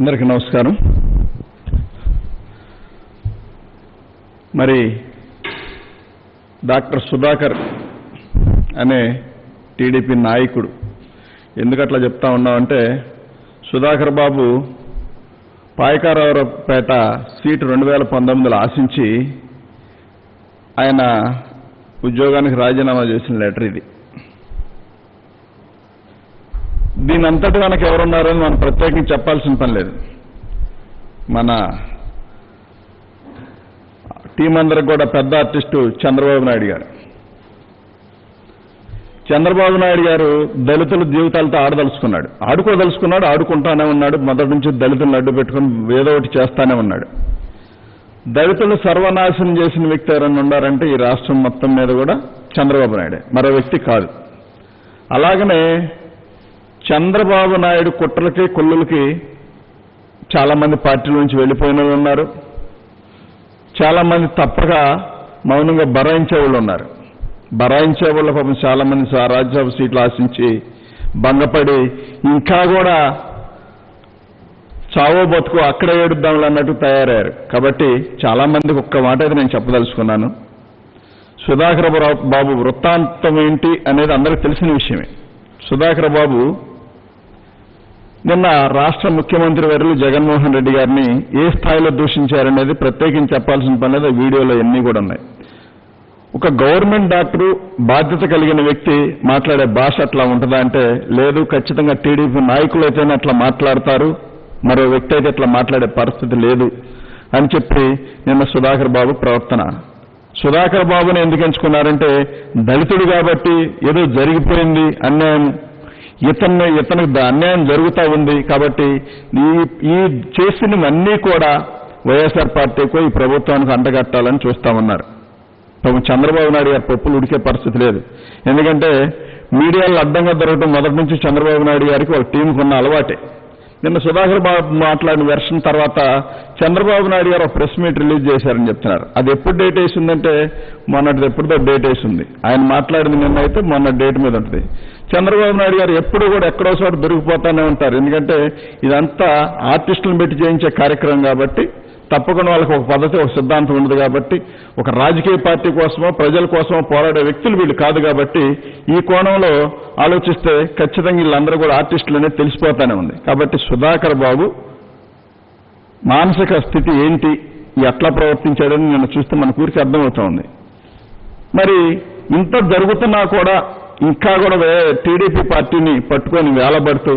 అందరికీ నమస్కారం. మరి డాక్టర్ సుధాకర్ అనే టీడీపీ నాయకుడు ఎందుకట్లా చెప్తా ఉన్నామంటే, సుధాకర్ బాబు పాయకారావుపేట సీటు 2019లో ఆశించి ఆయన ఉద్యోగానికి రాజీనామా చేసిన లెటర్ ఇది. దీని అంతటి మనకు ఎవరున్నారని మనం ప్రత్యేకించి చెప్పాల్సిన పని లేదు. మన టీం అందరికి కూడా పెద్ద ఆర్టిస్టు చంద్రబాబు నాయుడు గారు. చంద్రబాబు నాయుడు గారు దళితుల జీవితాలతో ఆడుకోదలుచుకున్నాడు, ఆడుకుంటానే ఉన్నాడు. మొదటి నుంచి దళితులను అడ్డు పెట్టుకుని ఏదో ఒకటి చేస్తానే ఉన్నాడు. దళితులు సర్వనాశనం చేసిన వ్యక్తి ఎవరైనా ఉన్నారంటే ఈ రాష్ట్రం మొత్తం మీద కూడా చంద్రబాబు నాయుడే, మరో వ్యక్తి కాదు. అలాగనే చంద్రబాబు నాయుడు కుట్రలకి కొల్లులకి చాలా మంది పార్టీల నుంచి వెళ్ళిపోయిన వాళ్ళు ఉన్నారు. చాలా మంది తప్పక మౌనంగా బరాయించే వాళ్ళు ఉన్నారు. బరాయించే వాళ్ళ పాపం చాలా మంది రాజ్యసభ సీట్లు ఆశించి భంగపడి ఇంకా కూడా చావో బతుకు అక్కడే ఏడుద్దాంలు అన్నట్టు తయారయ్యారు. కాబట్టి చాలా మందికి ఒక్క మాట అయితే నేను చెప్పదలుచుకున్నాను. సుధాకర్ బాబు వృత్తాంతం ఏంటి అనేది అందరికీ తెలిసిన విషయమే. సుధాకర్ బాబు నిన్న రాష్ట్ర ముఖ్యమంత్రి వర్యులు జగన్మోహన్ రెడ్డి గారిని ఏ స్థాయిలో దూషించారనేది ప్రత్యేకించి చెప్పాల్సిన పని లేదు. వీడియోలో ఎన్ని కూడా ఉన్నాయి. ఒక గవర్నమెంట్ డాక్టరు, బాధ్యత కలిగిన వ్యక్తి మాట్లాడే భాష అట్లా ఉంటుందా అంటే లేదు, ఖచ్చితంగా టీడీపీ నాయకులు అయితేనే అట్లా మాట్లాడతారు, మరో వ్యక్తి అయితే అట్లా మాట్లాడే పరిస్థితి లేదు అని చెప్పి నిన్న సుధాకర్ బాబు ప్రవర్తన. సుధాకర్ బాబుని ఎందుకు ఎంచుకున్నారంటే దళితుడు కాబట్టి ఏదో జరిగిపోయింది అన్యాయం, ఇతనికి అన్యాయం జరుగుతూ ఉంది కాబట్టి ఈ చేసినవన్నీ కూడా వైఎస్ఆర్ పార్టీకో ఈ ప్రభుత్వానికి అంటగట్టాలని చూస్తామన్నారు. చంద్రబాబు నాయుడు గారి పప్పులు ఉడికే పరిస్థితి లేదు. ఎందుకంటే మీడియాలో అడ్డంగా దొరకడం మొదటి నుంచి చంద్రబాబు నాయుడు గారికి వాళ్ళ టీంకు ఉన్న అలవాటే. నిన్న సుధాకర్ బాబు మాట్లాడిన వెర్షన్ తర్వాత చంద్రబాబు నాయుడు గారు ఒక ప్రెస్ మీట్ రిలీజ్ చేశారని చెప్తున్నారు. అది ఎప్పుడు డేట్ వేసి ఉందంటే మొన్నటిది ఎప్పుడుదో డేట్ వేసి ఉంది. ఆయన మాట్లాడింది నిన్న అయితే మొన్న డేట్ మీద ఉంటుంది. చంద్రబాబు నాయుడు గారు ఎప్పుడు కూడా ఎక్కడో చోట దొరికిపోతానే ఉంటారు. ఎందుకంటే ఇదంతా ఆర్టిస్టులను పెట్టి చేయించే కార్యక్రమం కాబట్టి తప్పకుండా వాళ్ళకి ఒక పద్ధతి, ఒక సిద్ధాంతం ఉండదు కాబట్టి, ఒక రాజకీయ పార్టీ కోసమో ప్రజల కోసమో పోరాడే వ్యక్తులు వీళ్ళు కాదు కాబట్టి ఈ కోణంలో ఆలోచిస్తే ఖచ్చితంగా వీళ్ళందరూ కూడా ఆర్టిస్టులు అనేది తెలిసిపోతానే ఉంది. కాబట్టి సుధాకర్ బాబు మానసిక స్థితి ఏంటి, ఎట్లా ప్రవర్తించాడని నిన్న చూస్తే మన ఊరికి అర్థమవుతా ఉంది. మరి ఇంత జరుగుతున్నా కూడా ఇంకా కూడా టీడీపీ పార్టీని పట్టుకొని వేలబడుతూ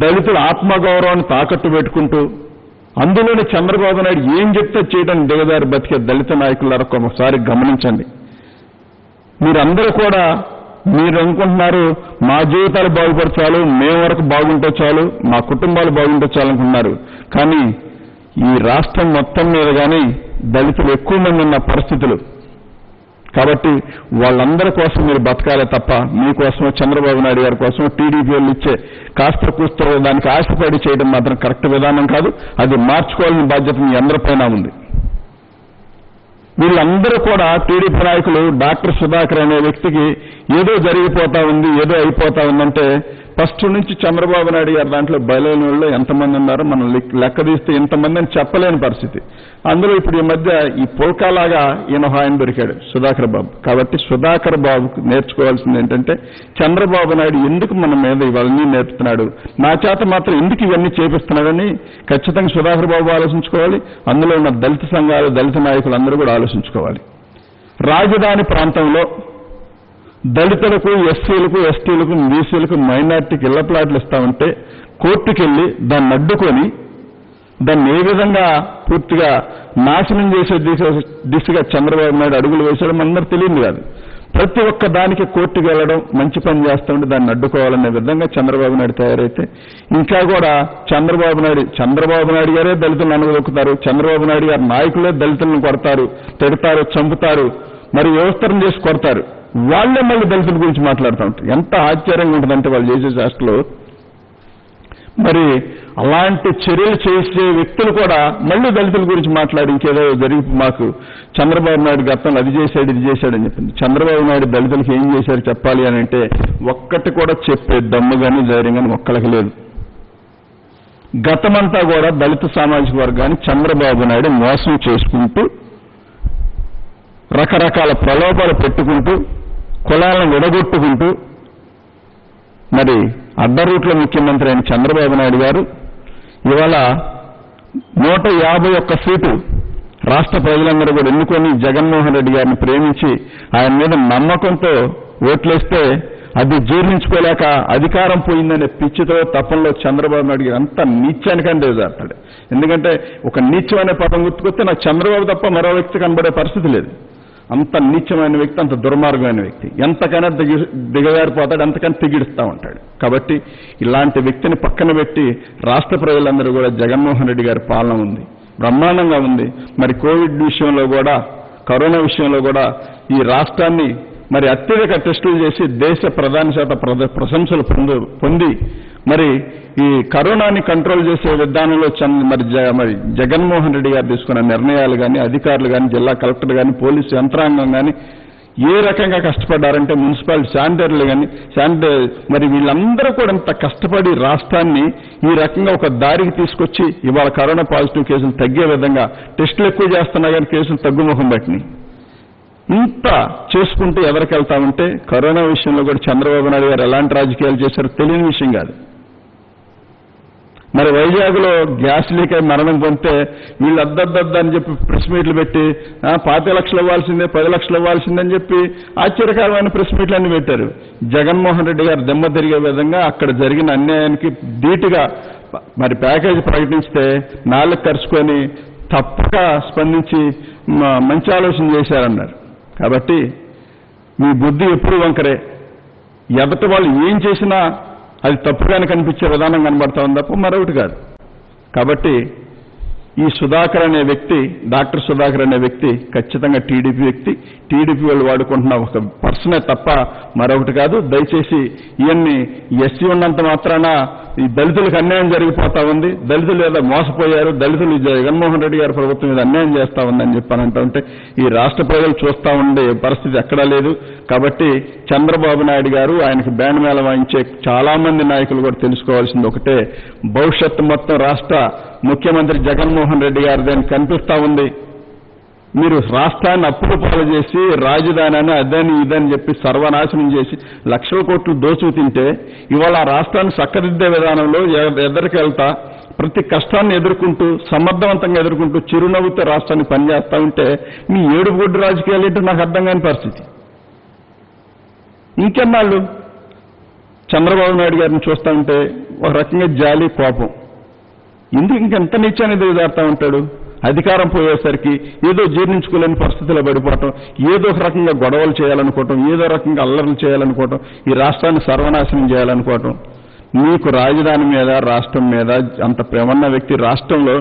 దళితుల ఆత్మగౌరవాన్ని తాకట్టు పెట్టుకుంటూ అందులోని చంద్రబాబు నాయుడు ఏం చెప్తే చేయడానికి దిగదారి బతికే దళిత నాయకులారా ఒకసారి గమనించండి. మీరందరూ కూడా మీరు అనుకుంటున్నారు మా జీవితాలు బాగుపరచాలి, మేము వరకు బాగుంటే చాలు, మా కుటుంబాలు బాగుంటే చాలు అనుకుంటున్నారు. కానీ ఈ రాష్ట్రం మొత్తం మీద కానీ దళితులు ఎక్కువ మంది ఉన్న పరిస్థితులు కాబట్టి వాళ్ళందరి కోసం మీరు బతకాలే తప్ప మీకోసమో చంద్రబాబు నాయుడు గారి కోసం టీడీపీ వాళ్ళు ఇచ్చే కాస్త కూస్తో దానికి ఆశపడి చేయడం మాత్రం కరెక్ట్ విధానం కాదు. అది మార్చుకోవాల్సిన బాధ్యత మీ అందరిపైన ఉంది. వీళ్ళందరూ కూడా టీడీపీ నాయకులు డాక్టర్ సుధాకర్ అనే వ్యక్తికి ఏదో జరిగిపోతా ఉంది, ఏదో అయిపోతా ఉందంటే ఫస్ట్ నుంచి చంద్రబాబు నాయుడు గారు దాంట్లో బలైన వాళ్ళు ఎంతమంది ఉన్నారో మనం లెక్క తీస్తే ఇంతమంది అని చెప్పలేని పరిస్థితి. అందులో ఇప్పుడు ఈ మధ్య ఈ పుల్కాలాగా ఈయన ఆయన దొరికాడు సుధాకర్ బాబు. కాబట్టి సుధాకర్ బాబుకు నేర్చుకోవాల్సింది ఏంటంటే చంద్రబాబు నాయుడు ఎందుకు మన మీద ఇవన్నీ నేర్పుతున్నాడు, నా చేత మాత్రం ఎందుకు ఇవన్నీ చేపిస్తున్నాడని ఖచ్చితంగా సుధాకర్ బాబు ఆలోచించుకోవాలి. అందులో ఉన్న దళిత సంఘాలు, దళిత నాయకులు అందరూ కూడా ఆలోచించుకోవాలి. రాజధాని ప్రాంతంలో దళితులకు, ఎస్సీలకు, ఎస్టీలకు, బీసీలకు, మైనార్టీకి ఇళ్ల ప్లాట్లు ఇస్తామంటే కోర్టుకెళ్లి దాన్ని అడ్డుకొని దాన్ని ఏ విధంగా పూర్తిగా నాశనం చేసే దిశగా చంద్రబాబు నాయుడు అడుగులు వేసాడో మనందరూ తెలియదు కాదు. ప్రతి ఒక్క దానికి కోర్టుకు వెళ్లడం, మంచి పని చేస్తూ ఉంటే దాన్ని అడ్డుకోవాలనే విధంగా చంద్రబాబు నాయుడు తయారైతే ఇంకా కూడా చంద్రబాబు నాయుడు గారే దళితులను అనగదొక్కుతారు, చంద్రబాబు నాయుడు గారి నాయకులే దళితులను కొడతారు, తిడతారు, చంపుతారు, మరి వ్యవస్థరం చేసి కొడతారు. వాళ్లే మళ్ళీ దళితుల గురించి మాట్లాడుతూ ఉంటారు. ఎంత ఆశ్చర్యంగా ఉంటుందంటే వాళ్ళు చేసే చేష్టలో. మరి అలాంటి చర్యలు చేసే వ్యక్తులు కూడా మళ్ళీ దళితుల గురించి మాట్లాడి ఇంకేదో జరిగి మాకు చంద్రబాబు నాయుడు గతంలో అది చేశాడు, ఇది చేశాడని చెప్పింది. చంద్రబాబు నాయుడు దళితులకు ఏం చేశారు చెప్పాలి అని అంటే ఒక్కటి కూడా చెప్పే దమ్ము కానీ ధైర్యం కానీ ఒక్కళ్ళకి లేదు. గతమంతా కూడా దళిత సామాజిక వర్గాన్ని చంద్రబాబు నాయుడు మోసం చేసుకుంటూ రకరకాల ప్రలోభాలు పెట్టుకుంటూ కులాలను విడగొట్టుకుంటూ మరి అడ్డరూట్ల ముఖ్యమంత్రి అయిన చంద్రబాబు నాయుడు గారు ఇవాళ 151 సీటు రాష్ట్ర ప్రజలందరూ కూడా ఎన్నుకొని జగన్మోహన్ రెడ్డి గారిని ప్రేమించి ఆయన మీద నమ్మకంతో ఓట్లేస్తే అది జీర్ణించుకోలేక అధికారం పోయిందనే పిచ్చితో తప్పంలో చంద్రబాబు నాయుడు గారు అంత నీచానికని దిగజారుతాడు. ఎందుకంటే ఒక నీచం అనే పదం గుర్తుకొస్తే నాకు చంద్రబాబు తప్ప మరో వ్యక్తి కనబడే పరిస్థితి లేదు. అంత నీచమైన వ్యక్తి, అంత దుర్మార్గమైన వ్యక్తి. ఎంతకైనా దిగజారిపోతాడు, అంతకన్నా తెగిడుస్తూ ఉంటాడు. కాబట్టి ఇలాంటి వ్యక్తిని పక్కన పెట్టి రాష్ట్ర ప్రజలందరూ కూడా జగన్మోహన్ రెడ్డి గారి పాలన ఉంది, బ్రహ్మాండంగా ఉంది. మరి కోవిడ్ విషయంలో కూడా, కరోనా విషయంలో కూడా ఈ రాష్ట్రాన్ని మరి అత్యధిక టెస్టులు చేసి దేశ ప్రధాని చేత ప్రశంసలు పొంది మరి ఈ కరోనాని కంట్రోల్ చేసే విధానంలో మరి జగన్మోహన్ రెడ్డి గారు తీసుకున్న నిర్ణయాలు కానీ, అధికారులు కానీ, జిల్లా కలెక్టర్ కానీ, పోలీసు యంత్రాంగం కానీ ఏ రకంగా కష్టపడ్డారంటే మున్సిపాలిటీ శానిటరీలు కానీ మరి వీళ్ళందరూ కూడా ఇంత కష్టపడి రాష్ట్రాన్ని ఈ రకంగా ఒక దారికి తీసుకొచ్చి ఇవాళ కరోనా పాజిటివ్ కేసులు తగ్గే విధంగా టెస్టులు ఎక్కువ చేస్తున్నా కానీ కేసులు తగ్గుముఖం పట్టినాయి. ఇంత చేసుకుంటూ ఎదరికెళ్తామంటే కరోనా విషయంలో కూడా చంద్రబాబు నాయుడు గారు ఎలాంటి రాజకీయాలు చేశారో తెలియని విషయం కాదు. మరి వైజాగ్లో గ్యాస్ లీక్ అయి మరణం పొందితే వీళ్ళు అద్దద్దద్ద అని చెప్పి ప్రెస్ మీట్లు పెట్టి 5 లక్షలు ఇవ్వాల్సిందే, 10 లక్షలు ఇవ్వాల్సిందని చెప్పి ఆశ్చర్యకరమైన ప్రెస్ మీట్లన్నీ పెట్టారు. జగన్మోహన్ రెడ్డి గారు దెమ్మ తిరిగే విధంగా అక్కడ జరిగిన అన్యాయానికి ధీటుగా మరి ప్యాకేజీ ప్రకటిస్తే నాలుగు ఖర్చుకొని తప్పక స్పందించి మంచి ఆలోచన చేశారన్నారు. కాబట్టి మీ బుద్ధి ఎప్పుడు వంకరే. ఎదట వాళ్ళు ఏం చేసినా అది తప్పుగానే కనిపించే విధానం కనబడతా ఉంది తప్ప మరొకటి కాదు. కాబట్టి ఈ సుధాకర్ అనే వ్యక్తి, డాక్టర్ సుధాకర్ అనే వ్యక్తి ఖచ్చితంగా టీడీపీ వ్యక్తి. టీడీపీ వాళ్ళు వాడుకుంటున్న ఒక పర్సనే తప్ప మరొకటి కాదు. దయచేసి ఇవన్నీ ఎస్సీ ఉన్నంత మాత్రాన ఈ దళితులకు అన్యాయం జరిగిపోతా ఉంది, దళితులు ఏదో మోసపోయారు, దళితులు జగన్మోహన్ రెడ్డి గారి ప్రభుత్వం మీద అన్యాయం చేస్తా ఉందని చెప్పానంటే ఈ రాష్ట్ర ప్రజలు చూస్తూ ఉండే పరిస్థితి ఎక్కడా లేదు. కాబట్టి చంద్రబాబు నాయుడు గారు, ఆయనకు బ్యాండ్ మేళ వాయించే చాలా మంది నాయకులు కూడా తెలుసుకోవాల్సింది ఒకటే, భవిష్యత్తు మొత్తం రాష్ట్ర ముఖ్యమంత్రి జగన్మోహన్ రెడ్డి గారిదని కనిపిస్తా ఉంది. మీరు రాష్ట్రాన్ని అప్పులు పాలు చేసి రాజధాని అదని ఇదని చెప్పి సర్వనాశనం చేసి లక్షల కోట్లు దోచుకు తింటే ఇవాళ ఆ రాష్ట్రాన్ని చక్కదిద్దే విధానంలో ఎదురికి వెళ్తా ప్రతి కష్టాన్ని ఎదుర్కొంటూ సమర్థవంతంగా ఎదుర్కొంటూ చిరునవ్వుతో రాష్ట్రాన్ని పనిచేస్తా ఉంటే మీ ఏడుగుడ్డు రాజకీయాలు ఏంటో నాకు అర్థం కాని పరిస్థితి. ఇంకెన్నాళ్ళు చంద్రబాబు నాయుడు గారిని చూస్తూ ఉంటే ఒక రకంగా జాలి, కోపం. ఎందుకు ఇంకెంత నీచాన్ని దిగజారుతూ ఉంటాడు? అధికారం పోయేసరికి ఏదో జీర్ణించుకోలేని పరిస్థితిలో పడిపోవటం, ఏదో ఒక రకంగా గొడవలు చేయాలనుకోవటం, ఏదో రకంగా అల్లర్లు చేయాలనుకోవటం, ఈ రాష్ట్రాన్ని సర్వనాశనం చేయాలనుకోవటం. మీకు రాజధాని మీద, రాష్ట్రం మీద అంత ప్రేమన్న వ్యక్తి రాష్ట్రంలో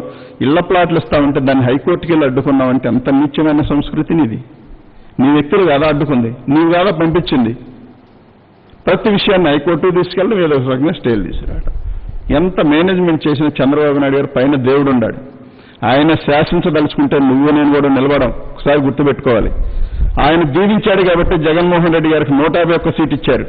ఇళ్ల ప్లాట్లు ఇస్తా ఉంటే దాన్ని హైకోర్టుకి వెళ్ళి అడ్డుకున్నామంటే అంత నీచమైన సంస్కృతిని ఇది. నీ వ్యక్తులు కదా అడ్డుకుంది, నీవు కదా పంపించింది. ప్రతి విషయాన్ని హైకోర్టుకు తీసుకెళ్ళి ఏదో ఒక రకంగా స్టేలు తీసుకురావడం. ఎంత మేనేజ్మెంట్ చేసిన చంద్రబాబు నాయుడు గారు పైన దేవుడు ఉన్నాడు. ఆయన శాసించదలుచుకుంటే నువ్వు నేను కూడా నిలబడం ఒకసారి గుర్తుపెట్టుకోవాలి. ఆయన దీవించాడు కాబట్టి జగన్మోహన్ రెడ్డి గారికి 151 సీట్ ఇచ్చారు.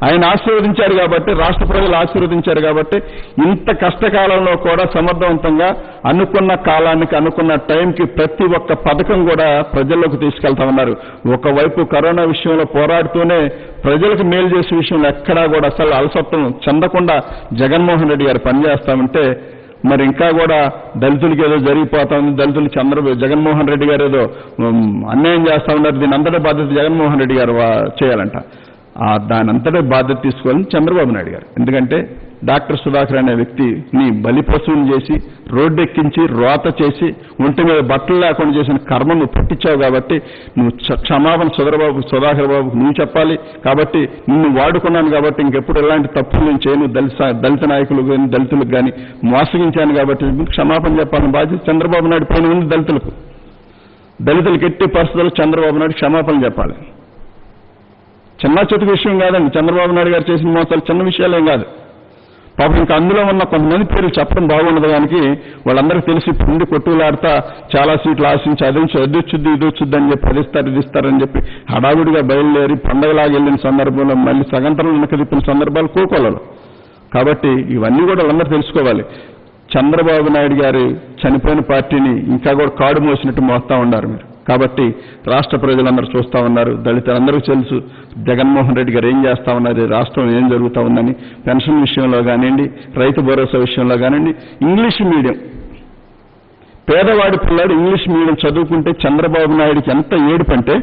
ఆయన ఆశీర్వదించారు కాబట్టి, రాష్ట్ర ప్రజలు ఆశీర్వదించారు కాబట్టి ఇంత కష్టకాలంలో కూడా సమర్థవంతంగా అనుకున్న కాలానికి, అనుకున్న టైంకి ప్రతి ఒక్క పథకం కూడా ప్రజల్లోకి తీసుకెళ్తా ఉన్నారు. ఒకవైపు కరోనా విషయంలో పోరాడుతూనే ప్రజలకు మేలు చేసే విషయంలో ఎక్కడా కూడా అసలు అలసత్వం చెందకుండా జగన్మోహన్ రెడ్డి గారు పనిచేస్తామంటే మరి ఇంకా కూడా దళితులకి ఏదో జరిగిపోతా ఉంది, దళితులు జగన్మోహన్ రెడ్డి గారు ఏదో అన్యాయం చేస్తా ఉన్నారు, దీని అంతటా బాధ్యత జగన్మోహన్ రెడ్డి గారు చేయాలంట. దాని అంతటా బాధ్యత తీసుకోవాలని చంద్రబాబు నాయుడు గారు. ఎందుకంటే డాక్టర్ సుధాకర్ అనే వ్యక్తిని బలిపశువుని చేసి, రోడ్డు ఎక్కించి, రోత చేసి, ఒంటి మీద బట్టలు లేకుండా చేసిన కర్మ నువ్వు పట్టించావు కాబట్టి నువ్వు క్షమాపణ సుధాకర్ బాబుకు నువ్వు చెప్పాలి. కాబట్టి నిన్ను వాడుకున్నాను కాబట్టి ఇంకెప్పుడు ఎలాంటి తప్పులు నేను చేయను, దళిత నాయకులు కానీ దళితులకు కానీ మోసగించాను కాబట్టి క్షమాపణ చెప్పాలని బాధ్యత చంద్రబాబు నాయుడు పైన ఉంది. దళితులకు ఎట్టి పరిస్థితుల్లో చంద్రబాబు నాయుడు క్షమాపణ చెప్పాలి. చిన్న చితక విషయం కాదండి, చంద్రబాబు నాయుడు గారు చేసిన మోసాలు చిన్న విషయాలేం కాదు. పాపం ఇంకా అందులో ఉన్న కొంతమంది పేర్లు చెప్పడం బాగుండదు. దానికి వాళ్ళందరికీ తెలిసి పుండి కొట్టులాడుతా చాలా సీట్లు ఆశించి అదొచ్చుద్ది ఇదొచ్చుద్ది అని చెప్పి ఇది ఇస్తారని చెప్పి హడావిడిగా బయలుదేరి పండగలాగా వెళ్ళిన సందర్భంలో మళ్ళీ సగంటలు వెనక తిప్పిన సందర్భాలు కోకోలలో. కాబట్టి ఇవన్నీ కూడా వాళ్ళందరూ తెలుసుకోవాలి. చంద్రబాబు నాయుడు గారు చనిపోయిన పార్టీని ఇంకా కూడా కాడు మోసినట్టు మోస్తా ఉన్నారు మీరు. కాబట్టి రాష్ట్ర ప్రజలందరూ చూస్తూ ఉన్నారు, దళితులందరికీ తెలుసు జగన్మోహన్ రెడ్డి గారు ఏం చేస్తా ఉన్నారు, రాష్ట్రం ఏం జరుగుతూ ఉందని. పెన్షన్ విషయంలో కానివ్వండి, రైతు భరోసా విషయంలో కానివ్వండి, ఇంగ్లీష్ మీడియం పేదవాడి పిల్లాడు ఇంగ్లీష్ మీడియం చదువుకుంటే చంద్రబాబు నాయుడికి ఎంత ఏడుపంటే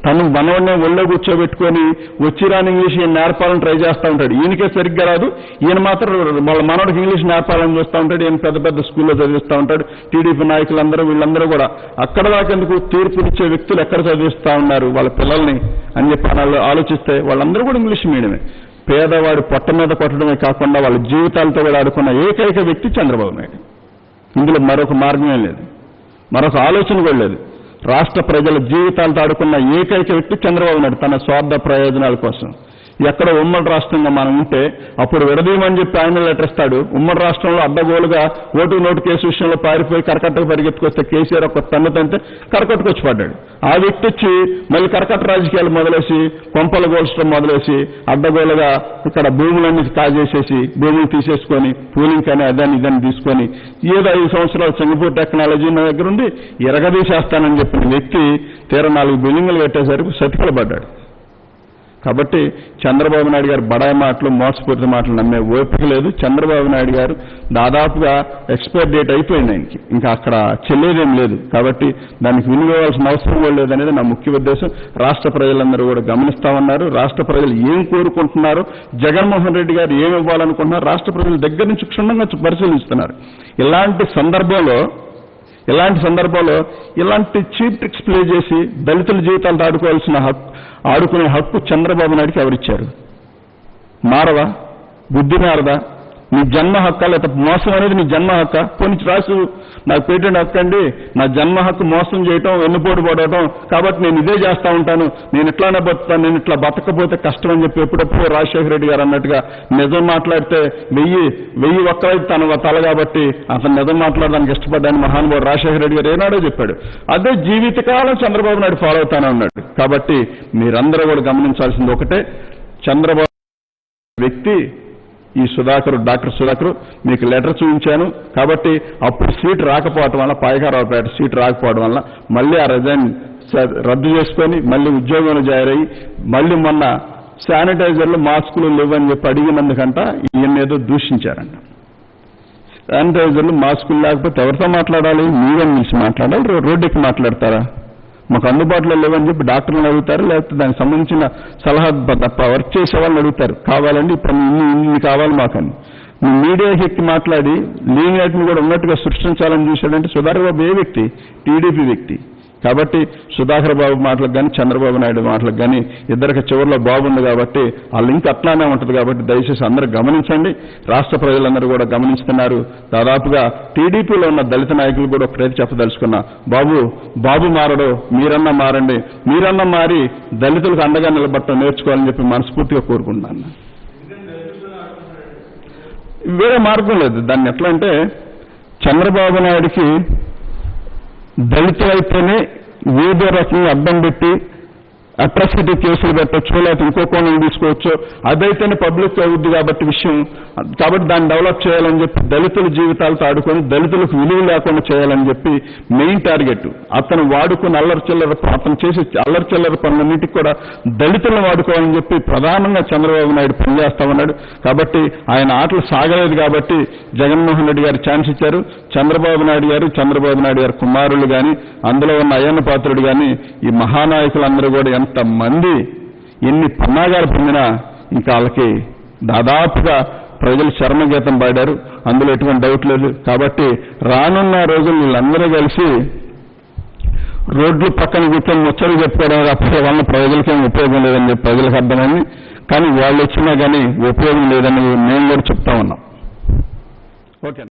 తను మనవన్నే ఒళ్ళో కూర్చోబెట్టుకొని వచ్చిరాని ఇంగ్లీష్ నేర్పాలని ట్రై చేస్తూ ఉంటాడు. ఈయనకే సరిగ్గా రాదు, ఈయన మాత్రం వాళ్ళ మనవడికి ఇంగ్లీష్ నేర్పాలని చూస్తూ ఉంటాడు. ఈయన పెద్ద పెద్ద స్కూల్లో చదివిస్తూ ఉంటాడు. టీడీపీ నాయకులందరూ వీళ్ళందరూ కూడా అక్కడ దాకెందుకు తీర్పునిచ్చే వ్యక్తులు ఎక్కడ చదివిస్తూ ఉన్నారు వాళ్ళ పిల్లల్ని అని చెప్పి ఆలోచిస్తే వాళ్ళందరూ కూడా ఇంగ్లీష్ మీడియమే. పేదవాడి పొట్ట మీద కొట్టడమే కాకుండా వాళ్ళ జీవితాలతో కూడా ఆడుకున్న ఏకైక వ్యక్తి చంద్రబాబు నాయుడు. ఇందులో మరొక మార్గమే లేదు, మరొక ఆలోచన కూడా లేదు. రాష్ట్ర ప్రజల జీవితాలతో ఆడుకున్న ఏకైక వ్యక్తి చంద్రబాబు నాయుడు తన స్వార్థ ప్రయోజనాల కోసం. ఎక్కడ ఉమ్మడి రాష్ట్రంగా మనం ఉంటే అప్పుడు విడదీయమని చెప్పి ఆయన లెటర్ ఇస్తాడు. ఉమ్మడి రాష్ట్రంలో అడ్డగోలుగా ఓటు నోటు కేసు విషయంలో పారిపోయి కరకట్టకు పరిగెత్తుకొస్తే కేసీఆర్ ఒక తన్నుతంటే కరకట్టుకు వచ్చి పడ్డాడు. ఆ వ్యక్తి వచ్చి మళ్ళీ కరకట్ట రాజకీయాలు మొదలేసి కొంపలు గోల్చడం మొదలేసి అడ్డగోలుగా ఇక్కడ భూములన్నీ కాజేసేసి భూములు తీసేసుకొని పూలింగ్ కానీ అదాన్ని ఇదాన్ని తీసుకొని ఏదో 5 సంవత్సరాలు సింగపూర్ టెక్నాలజీ నా దగ్గర ఉంది ఎరగదీసేస్తానని చెప్పిన వ్యక్తి తీర 4 బిల్డింగులు కట్టేసరికి సతికిల పడ్డాడు. కాబట్టి చంద్రబాబు నాయుడు గారు బడాయి మాటలు మోసపూరిత మాటలు నమ్మే ఓపిక లేదు. చంద్రబాబు నాయుడు గారు దాదాపుగా ఎక్స్పైర్ డేట్ అయిపోయింది, ఆయనకి ఇంకా అక్కడ చెల్లేదేం లేదు. కాబట్టి దానికి వినియోగాల్సిన అవసరం కూడా లేదనేది నా ముఖ్య ఉద్దేశం. రాష్ట్ర ప్రజలందరూ కూడా గమనిస్తా ఉన్నారు. రాష్ట్ర ప్రజలు ఏం కోరుకుంటున్నారు, జగన్మోహన్ రెడ్డి గారు ఏమి ఇవ్వాలనుకుంటున్నారు రాష్ట్ర ప్రజల దగ్గర నుంచి క్షుణ్ణంగా పరిశీలిస్తున్నారు. ఇలాంటి సందర్భంలో ఇలాంటి చీప్ ట్రిక్స్ ప్లే చేసి దళితుల జీవితాలతో ఆడుకునే హక్కు చంద్రబాబు నాయుడికి ఎవరిచ్చారు? మారదా? బుద్ధి మారదా? నీ జన్మ హక్కా లేకపోతే మోసం అనేది నీ జన్మ హక్కా? కొన్ని రాసు నాకు పేటెంట్ హక్కు అండి, నా జన్మ హక్కు మోసం చేయటం, వెన్నుపోటు పడటం, కాబట్టి నేను ఇదే చేస్తా ఉంటాను, నేను ఇట్లానే బతుకుతాను, నేను ఇట్లా బతకపోతే కష్టం అని చెప్పి ఎప్పుడప్పుడు రాజశేఖర రెడ్డి గారు అన్నట్టుగా నిజం మాట్లాడితే వెయ్యి ఒక్కరైతే తన తల కాబట్టి అతను నిజం మాట్లాడడానికి ఇష్టపడ్డాను మహానుభావుడు రాజశేఖర రెడ్డి గారు ఏనాడో చెప్పాడు. అదే జీవితకాలం చంద్రబాబు నాయుడు ఫాలో అవుతానే ఉన్నాడు. కాబట్టి మీరందరూ కూడా గమనించాల్సింది ఒకటే, చంద్రబాబు వ్యక్తి ఈ డాక్టర్ సుధాకర్ మీకు లెటర్ చూపించాను కాబట్టి అప్పుడు సీట్ రాకపోవడం వల్ల పాయకారావుపేట సీట్ రాకపోవడం వల్ల మళ్ళీ ఆ రిజైన్ రద్దు చేసుకొని మళ్ళీ ఉద్యోగంలో జాయిరయ్యి మళ్ళీ మొన్న శానిటైజర్లు మాస్కులు లేవని చెప్పి అడిగినందుకంట ఈయన ఏదో దూషించారంట. శానిటైజర్లు మాస్కులు లేకపోతే ఎవరితో మాట్లాడాలి? మీరే నిలిచి మాట్లాడాలి, రోడ్డుకి మాట్లాడతారా? మాకు అందుబాటులో లేవని చెప్పి డాక్టర్లను అడుగుతారు, లేకపోతే దానికి సంబంధించిన సలహా వర్క్ చేసే వాళ్ళని అడుగుతారు. కావాలండి ఇప్పుడు ఇన్ని కావాలి మాకని. మీ మీడియాకి ఎక్కి మాట్లాడి లీనియాటిని కూడా ఉన్నట్టుగా సృష్టించాలని చూశాడంటే సుధాకర్ బాబు ఏ వ్యక్తి? టీడీపీ వ్యక్తి. కాబట్టి సుధాకర్ బాబు మాటలకు కానీ చంద్రబాబు నాయుడు మాటలకు కానీ ఇద్దరికి చివరిలో బాగుంది కాబట్టి ఆ లింక్ అట్లానే ఉంటుంది. కాబట్టి దయచేసి అందరూ గమనించండి. రాష్ట్ర ప్రజలందరూ కూడా గమనిస్తున్నారు. దాదాపుగా టీడీపీలో ఉన్న దళిత నాయకులు కూడా ఒకటైతే చెప్పదలుచుకున్నా, బాబు మారడు, మీరన్నా మారండి, మీరన్నా మారి దళితులకు అండగా నిలబడటం నేర్చుకోవాలని చెప్పి మనస్ఫూర్తిగా కోరుకుంటున్నాను. వేరే మార్గం లేదు. దాన్ని ఎట్లా అంటే చంద్రబాబు నాయుడికి దళితులైతేనే ఏదో రకంగా అడ్డం పెట్టి అట్రాసిటీ కేసులు పెట్టచ్చు, లేకపోతే ఇంకో కోణం తీసుకోవచ్చు, అదైతేనే పబ్లిక్ అవుద్ది కాబట్టి విషయం. కాబట్టి దాన్ని డెవలప్ చేయాలని చెప్పి దళితుల జీవితాలతో ఆడుకొని దళితులకు విలువ లేకుండా చేయాలని చెప్పి మెయిన్ టార్గెట్. అతను వాడుకుని అతను చేసే అల్లరి చిల్లర పనులన్నింటికి కూడా దళితులను వాడుకోవాలని చెప్పి ప్రధానంగా చంద్రబాబు నాయుడు పనిచేస్తా ఉన్నాడు. కాబట్టి ఆయన ఆటలు సాగలేదు కాబట్టి జగన్మోహన్ రెడ్డి గారు ఛాన్స్ ఇచ్చారు. చంద్రబాబు నాయుడు గారు కుమారులు కానీ అందులో ఉన్న అయ్యన్న పాత్రుడు కానీ ఈ మహానాయకులందరూ కూడా ఎంతమంది ఎన్ని పన్నాగాలు పొందినా ఇంకా వాళ్ళకి దాదాపుగా ప్రజలు చర్మగీతం పాడారు, అందులో ఎటువంటి డౌట్ లేదు. కాబట్టి రానున్న రోజులు వీళ్ళందరూ కలిసి రోడ్లు పక్కన కూర్చొని ముచ్చలు చెప్పుకోవడం అప్పటి వల్ల ప్రజలకేం ఉపయోగం లేదని చెప్పి ప్రజలకు అర్థమైంది. కానీ వాళ్ళు వచ్చినా కానీ ఉపయోగం లేదని మేము కూడా చెప్తా ఉన్నాం. ఓకే.